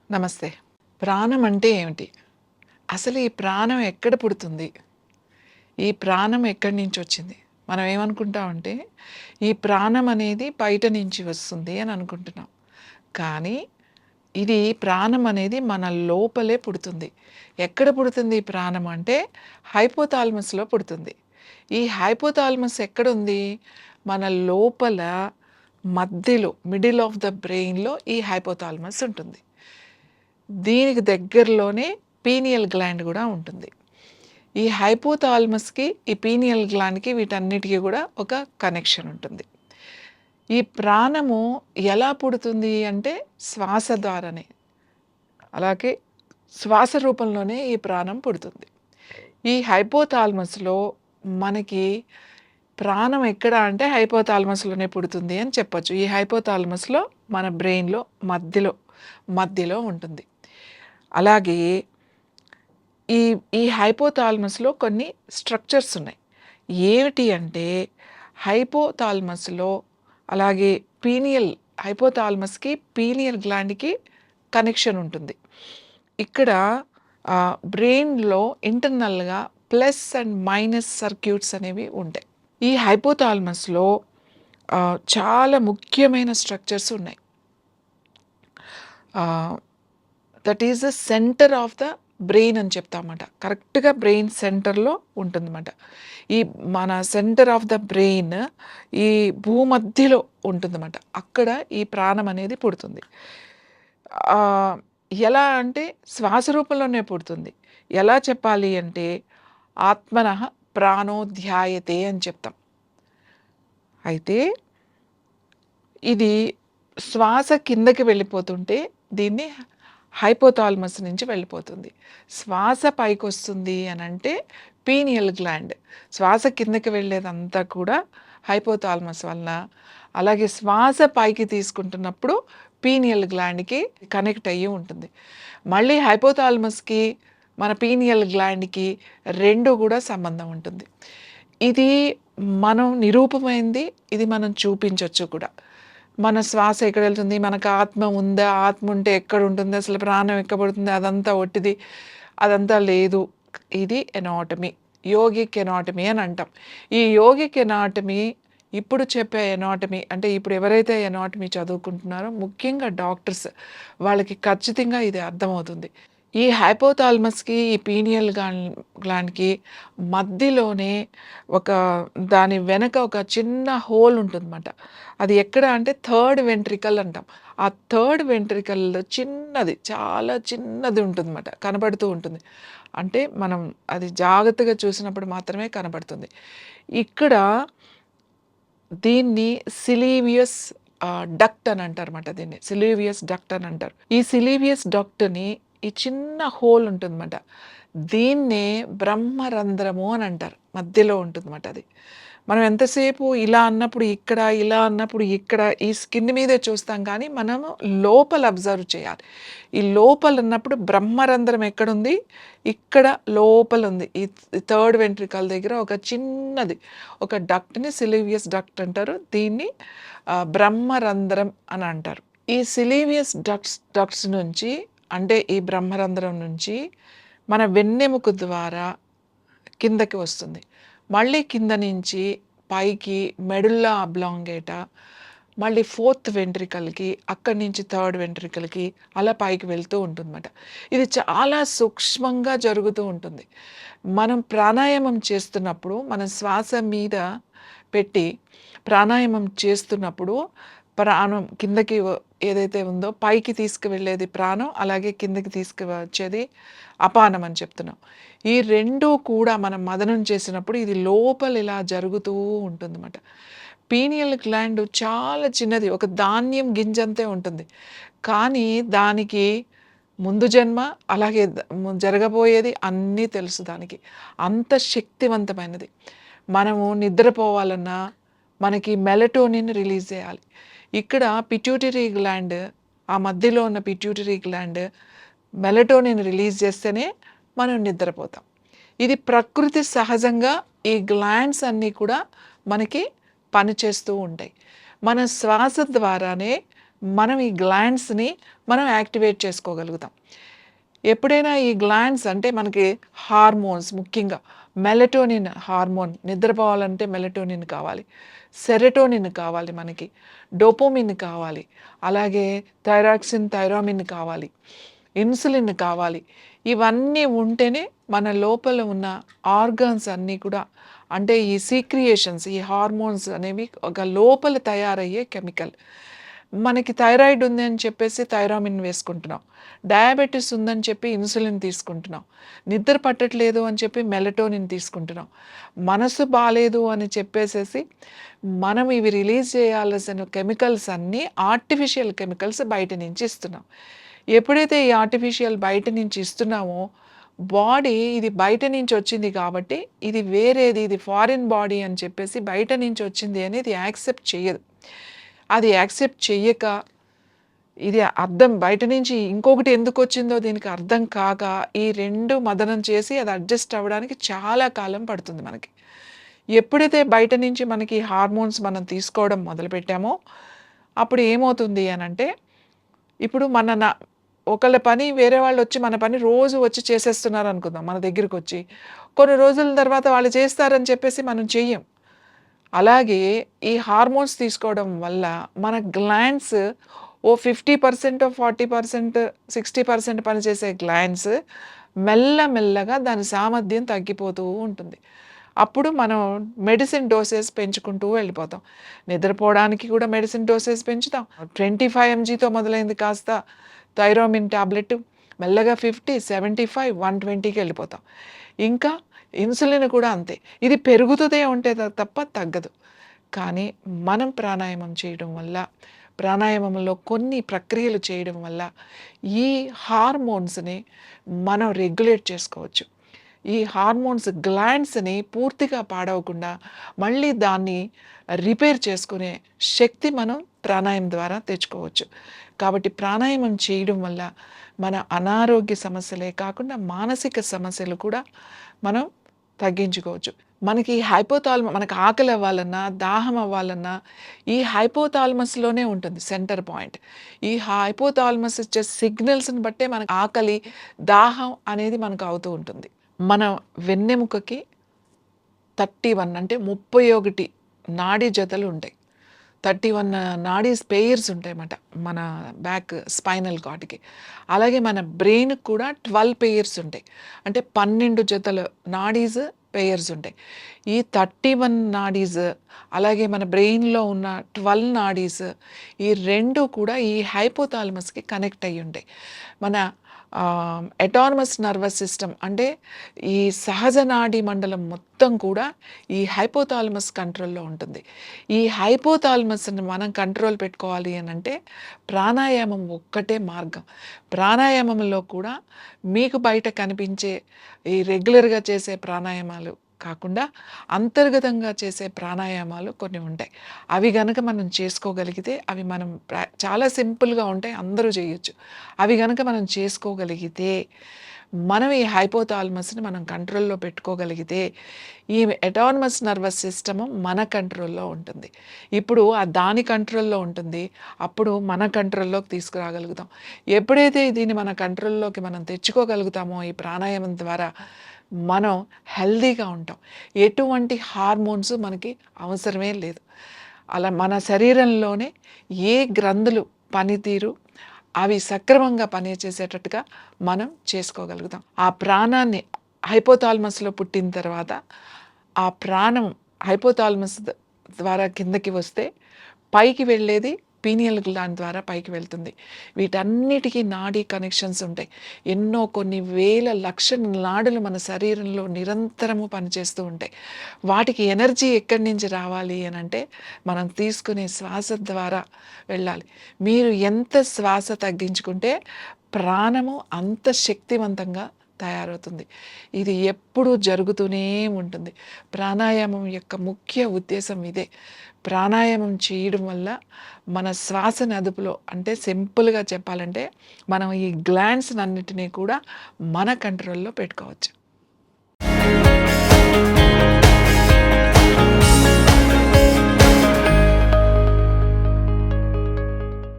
నమస్తే. ప్రాణం అంటే ఏమిటి? అసలు ఈ ప్రాణం ఎక్కడ పుడుతుంది? ఈ ప్రాణం ఎక్కడి నుంచొచ్చింది? మనం ఏమనుకుంటామంటే, ఈ ప్రాణం అనేది బయట నుంచి వస్తుంది అని అనుకుంటున్నాం. కానీ, ఇది ప్రాణం అనేది మన లోపలే పుడుతుంది. ఎక్కడ పుడుతుంది ఈ ప్రాణం అంటే, హైపోథాలమస్‌లో పుడుతుంది. ఈ హైపోథాలమస్ ఎక్కడుంది? మన లోపల మధ్యలో మిడిల్ ఆఫ్ ద బ్రెయిన్‌లో ఈ హైపోథాలమస్ ఉంటుంది. దీనికి దగ్గరలోనే పీనియల్ గ్లాండ్ కూడా ఉంటుంది. ఈ హైపోథాలమస్‌కి, ఈ పీనియల్ గ్లాండ్‌కి వీటన్నిటికి కూడా ఒక కనెక్షన్ ఉంటుంది. ఈ ప్రాణము ఎలా పుడుతుంది అంటే శ్వాస ద్వారానే. అలాగే శ్వాస రూపంలోనే ఈ ప్రాణం పుడుతుంది. ఈ హైపోథాలమస్‌లో మనకి ప్రాణం ఎక్కడ అంటే హైపోథాలమస్‌లోనే పుడుతుంది అని చెప్పొచ్చు. ఈ హైపోథాలమస్‌లో మన బ్రెయిన్‌లో మధ్యలో ఉంటుంది. అలాగే ఈ ఈ హైపోథాలమస్‌లో కొన్ని స్ట్రక్చర్స్ ఉన్నాయి. ఏమిటి అంటే హైపోథాలమస్‌లో అలాగే హైపోథాలమస్‌కి పీనియల్ గ్లాండ్‌కి కనెక్షన్ ఉంటుంది. ఇక్కడ బ్రెయిన్‌లో ఇంటర్నల్‌గా ప్లస్ అండ్ మైనస్ సర్క్యూట్స్ అనేవి ఉంటాయి. ఈ హైపోథాలమస్‌లో చాలా ముఖ్యమైన స్ట్రక్చర్స్ ఉన్నాయి. That is the centre of the brain అని చెప్తామన్నమాట. కరెక్ట్‌గా బ్రెయిన్ సెంటర్‌లో ఉంటుందన్నమాట. ఈ మన సెంటర్ ఆఫ్ ద బ్రెయిన్ ఈ భూమధ్యలో ఉంటుందన్నమాట. అక్కడ ఈ ప్రాణం అనేది పుడుతుంది. ఎలా అంటే శ్వాస రూపంలోనే పుడుతుంది. ఎలా చెప్పాలి అంటే ఆత్మనః ప్రాణో ధ్యాయతే అని చెప్తాం. అయితే ఇది శ్వాస కిందకి వెళ్ళిపోతుంటే దీన్ని హైపోథాలమస్ నుంచి వెళ్ళిపోతుంది. శ్వాస పైకొస్తుంది అనంటే పీనియల్ గ్లాండ్. శ్వాస కిందకి వెళ్ళేదంతా కూడా హైపోథాలమస్ వలన. అలాగే శ్వాస పైకి తీసుకుంటున్నప్పుడు పీనియల్ గ్లాండ్‌కి కనెక్ట్ అయ్యి ఉంటుంది. మళ్ళీ హైపోథాలమస్‌కి, మన పీనియల్ గ్లాండ్‌కి 2 కూడా సంబంధం ఉంటుంది. ఇది మనం నిరూపమైంది. ఇది మనం చూపించొచ్చు కూడా. మన శ్వాస ఎక్కడెళ్తుంది? మనకు ఆత్మ ఉందా? ఆత్మ ఉంటే ఎక్కడుంటుంది? అసలు ప్రాణం ఎక్కడ పడుతుంది? అదంతా ఒట్టిది. అదంతా లేదు. ఇది ఎనాటమీ. యోగిక్ ఎనాటమీ అని అంటాం. ఈ యోగిక్ ఎనాటమీ ఇప్పుడు చెప్పే ఎనాటమీ అంటే ఇప్పుడు ఎవరైతే ఎనాటమీ చదువుకుంటున్నారో ముఖ్యంగా డాక్టర్స్ వాళ్ళకి ఖచ్చితంగా ఇది అర్థమవుతుంది. ఈ హైపోథాలమస్‌కి, ఈ పీనియల్ గ్లాండ్‌కి మధ్యలోనే దాని వెనక ఒక చిన్న హోల్ ఉంటుందన్నమాట. అది ఎక్కడ అంటే థర్డ్ వెంట్రికల్ అంటాం. ఆ థర్డ్ వెంట్రికల్ చిన్నది, చాలా చిన్నది ఉంటుందన్నమాట. కనబడుతూ ఉంటుంది. అంటే మనం అది జాగ్రత్తగా చూసినప్పుడు మాత్రమే కనబడుతుంది. ఇక్కడ దీన్ని సిలీవియస్ డక్ట్ అని అంటారన్నమాట. దీన్ని సిలీవియస్ డక్ట్ అని అంటారు. ఈ సిలీవియస్ డక్ట్‌ని ఈ చిన్న హోల్ ఉంటుందన్నమాట. దీన్నే బ్రహ్మరంధ్రము అని అంటారు. మధ్యలో ఉంటుందన్నమాట అది. మనం ఎంతసేపు ఇలా అన్నప్పుడు ఇక్కడ, ఇలా అన్నప్పుడు ఇక్కడ ఈ స్కిన్ మీదే చూస్తాం కానీ మనము లోపల అబ్జర్వ్ చేయాలి. ఈ లోపల ఉన్నప్పుడు బ్రహ్మరంధ్రం ఎక్కడుంది? ఇక్కడ లోపల ఉంది. ఈ థర్డ్ వెంట్రికల్ దగ్గర ఒక చిన్నది ఒక డక్ట్‌ని సిలీవియస్ డక్ట్ అంటారు. దీన్ని బ్రహ్మరంధ్రం అని అంటారు. ఈ సిలీవియస్ డక్ట్స్ నుంచి అంటే ఈ బ్రహ్మరంధ్రం నుంచి మన వెన్నెముక ద్వారా కిందకి వస్తుంది. మళ్ళీ కింద నుంచి పైకి మెడుల్లా అబ్లాంగేటా, మళ్ళీ ఫోర్త్ వెంట్రికల్‌కి, అక్కడి నుంచి థర్డ్ వెంట్రికల్‌కి అలా పైకి వెళ్తూ ఉంటుందన్నమాట. ఇది చాలా సూక్ష్మంగా జరుగుతూ ఉంటుంది. మనం ప్రాణాయామం చేస్తున్నప్పుడు మన శ్వాస మీద పెట్టి ప్రాణాయామం చేస్తున్నప్పుడు ప్రాణం కిందకి ఏదైతే ఉందో పైకి తీసుకువెళ్ళేది ప్రాణం, అలాగే కిందకి తీసుకువచ్చేది అపానం అని చెప్తున్నాం. ఈ 2 కూడా మనం మదనం చేసినప్పుడు ఇది లోపల ఇలా జరుగుతూ ఉంటుందన్నమాట. పీనియల్ గ్లాండ్ చాలా చిన్నది. ఒక ధాన్యం గింజంతే ఉంటుంది. కానీ దానికి ముందు జన్మ, అలాగే జరగబోయేది అన్నీ తెలుసు దానికి. అంత శక్తివంతమైనది. మనము నిద్రపోవాలన్నా మనకి మెలటోనిన్ రిలీజ్ చేయాలి. ఇక్కడ పిట్యూటరీ గ్లాండ్, ఆ మధ్యలో ఉన్న పిట్యూటరీ గ్లాండ్ మెలటోనిన్ రిలీజ్ చేస్తేనే మనం నిద్రపోతాం. ఇది ప్రకృతి సహజంగా ఈ గ్లాండ్స్ అన్నీ కూడా మనకి పనిచేస్తూ ఉంటాయి. మన శ్వాస ద్వారానే మనం ఈ గ్లాండ్స్‌ని మనం యాక్టివేట్ చేసుకోగలుగుతాం. ఎప్పుడైనా ఈ గ్లాండ్స్ అంటే మనకి హార్మోన్స్ ముఖ్యంగా మెలటోనిన్ హార్మోన్ నిద్రపోవాలంటే మెలటోనిన్ కావాలి. సెరటోనిన్ కావాలి మనకి. డోపోమిన్ కావాలి. అలాగే థైరాక్సిన్, థైరామిన్ కావాలి. ఇన్సులిన్ కావాలి. ఇవన్నీ ఉంటేనే మన లోపల ఉన్న ఆర్గాన్స్ అన్నీ కూడా అంటే ఈ సీక్రియేషన్స్, ఈ హార్మోన్స్ అనేవి ఒక లోపల తయారయ్యే కెమికల్. మనకి థైరాయిడ్ ఉంది అని చెప్పేసి థైరామిన్ వేసుకుంటున్నాం. డయాబెటిస్ ఉందని చెప్పి ఇన్సులిన్ తీసుకుంటున్నాం. నిద్ర పట్టట్లేదు అని చెప్పి మెలటోనిన్ తీసుకుంటున్నాం. మనసు బాలేదు అని చెప్పేసేసి మనం ఇవి రిలీజ్ చేయాల్సిన కెమికల్స్ అన్నీ ఆర్టిఫిషియల్ కెమికల్స్ బయట నుంచి ఇస్తున్నాం. ఎప్పుడైతే ఈ ఆర్టిఫిషియల్ బయట నుంచి ఇస్తున్నామో బాడీ ఇది బయట నుంచి వచ్చింది కాబట్టి ఇది వేరేది, ఇది ఫారిన్ బాడీ అని చెప్పేసి బయట నుంచి వచ్చింది అనేది యాక్సెప్ట్ చేయదు. అది యాక్సెప్ట్ చెయ్యక ఇది అర్థం బయట నుంచి ఇంకొకటి ఎందుకొచ్చిందో దీనికి అర్థం కాక ఈ 2 మదనం చేసి అది అడ్జస్ట్ అవ్వడానికి చాలా కాలం పడుతుంది మనకి. ఎప్పుడైతే బయట నుంచి మనకి హార్మోన్స్ మనం తీసుకోవడం మొదలుపెట్టామో అప్పుడు ఏమవుతుంది అనంటే ఇప్పుడు ఒకళ్ళ పని వేరే వాళ్ళొచ్చి మన పని రోజు వచ్చి చేసేస్తున్నారనుకుందాం మన దగ్గరకొచ్చి. కొన్ని రోజుల తర్వాత వాళ్ళు చేస్తారని చెప్పేసి మనం చెయ్యం. అలాగే ఈ హార్మోన్స్ తీసుకోవడం వల్ల మన గ్లాండ్స్ ఓ 50%, 40%, 60% పనిచేసే గ్లాండ్స్ మెల్లమెల్లగా దాని సామర్థ్యం తగ్గిపోతూ ఉంటుంది. అప్పుడు మనం మెడిసిన్ డోసేజ్ పెంచుకుంటూ వెళ్ళిపోతాం. నిద్రపోవడానికి కూడా మెడిసిన్ డోసేజ్ పెంచుతాం. 25 ఎంజీతో మొదలైంది కాస్త థైరోమిన్ టాబ్లెట్ మెల్లగా 50, 75, 120కి వెళ్ళిపోతాం. ఇంకా ఇన్సులిన్ కూడా అంతే. ఇది పెరుగుతూనే ఉంటే తప్ప తగ్గదు. కానీ మనం ప్రాణాయామం చేయడం వల్ల ప్రాణాయామంలో కొన్ని ప్రక్రియలు చేయడం వల్ల ఈ హార్మోన్స్ని మనం రెగ్యులేట్ చేసుకోవచ్చు. ఈ హార్మోన్స్ గ్లాండ్స్ని పూర్తిగా పాడవకుండా మళ్ళీ దాన్ని రిపేర్ చేసుకునే శక్తి మనం ప్రాణాయామం ద్వారా తెచ్చుకోవచ్చు. కాబట్టి ప్రాణాయామం చేయడం వల్ల మన అనారోగ్య సమస్యలే కాకుండా మానసిక సమస్యలు కూడా మనం తగ్గించుకోవచ్చు. మనకి మనకు ఆకలి అవ్వాలన్నా, దాహం అవ్వాలన్నా ఈ హైపోథాలమస్‌లోనే ఉంటుంది సెంటర్ పాయింట్. ఈ హైపోథాలమస్ ఇచ్చే సిగ్నల్స్‌ని బట్టే మనకు ఆకలి, దాహం అనేది మనకు అవుతూ ఉంటుంది. మన వెన్నెముకకి 31 అంటే 31 నాడీ జతలు ఉంటాయి. 31 నాడీ స్పెయిర్స్ ఉంటాయన్నమాట మన బ్యాక్ స్పైనల్ కార్డ్‌కి. అలాగే మన బ్రెయిన్‌కి కూడా 12 పెయిర్స్ ఉంటాయి. అంటే 12 జతల నాడీస్ పెయిర్స్ ఉంటాయి. ఈ 31 నాడీస్ అలాగే మన బ్రెయిన్‌లో ఉన్న 12 నాడీస్ ఈ 2 కూడా ఈ హైపోథాలమస్‌కి కనెక్ట్ అయ్యి ఉంటాయి. మన అటానమస్ నర్వస్ సిస్టమ్ అంటే ఈ సహజ నాడీ మండలం మొత్తం కూడా ఈ హైపోథాలమస్ కంట్రోల్‌లో ఉంటుంది. ఈ హైపోథాలమస్‌ని మనం కంట్రోల్ పెట్టుకోవాలి అనంటే ప్రాణాయామం ఒక్కటే మార్గం. ప్రాణాయామంలో కూడా మీకు బయట కనిపించే ఈ రెగ్యులర్‌గా చేసే ప్రాణాయామాలు కాకుండా అంతర్గతంగా చేసే ప్రాణాయామాలు కొన్ని ఉంటాయి. అవి గనక మనం చేసుకోగలిగితే అవి మనం చాలా సింపుల్‌గా ఉంటాయి. అందరూ చేయొచ్చు. అవి గనక మనం చేసుకోగలిగితే మనం ఈ హైపోథాలమస్‌ని మనం కంట్రోల్‌లో పెట్టుకోగలిగితే ఈ అటానమస్ నర్వస్ సిస్టమ్ మన కంట్రోల్‌లో ఉంటుంది. ఇప్పుడు దాని కంట్రోల్‌లో ఉంటుంది. అప్పుడు మన కంట్రోల్‌లోకి తీసుకురాగలుగుతాం. ఎప్పుడైతే దీన్ని మన కంట్రోల్‌లోకి మనం తెచ్చుకోగలుగుతామో ఈ ప్రాణాయామం ద్వారా మనం హెల్తీగా ఉంటాం. ఎటువంటి హార్మోన్స్ మనకి అవసరమే లేదు. అలా మన శరీరంలోనే ఏ గ్రంథులు పనితీరు అవి సక్రమంగా పనిచేసేటట్టుగా మనం చేసుకోగలుగుతాం. ఆ ప్రాణాన్ని హైపోథాలమస్‌లో పుట్టిన తర్వాత ఆ ప్రాణం హైపోథాలమస్ ద్వారా కిందకి వస్తే పైకి వెళ్ళేది పీనియల్ గ్లాండ్ ద్వారా పైకి వెళ్తుంది. వీటన్నిటికీ నాడీ కనెక్షన్స్ ఉంటాయి. కొన్ని వేల లక్షల నాడులు మన శరీరంలో నిరంతరము పనిచేస్తూ ఉంటాయి. వాటికి ఎనర్జీ ఎక్కడి నుంచి రావాలి అనంటే మనం తీసుకునే శ్వాస ద్వారా వెళ్ళాలి. మీరు ఎంత శ్వాస తగ్గించుకుంటే ప్రాణము అంత శక్తివంతంగా తయారవుతుంది. ఇది ఎప్పుడూ జరుగుతూనే ఉంటుంది. ప్రాణాయామం యొక్క ముఖ్య ఉద్దేశం ఇదే. ప్రాణాయామం చేయడం వల్ల మన శ్వాసని అదుపులో అంటే సింపుల్‌గా చెప్పాలంటే మనం ఈ గ్లాండ్స్‌నన్నిటిని కూడా మన కంట్రోల్‌లో పెట్టుకోవచ్చు.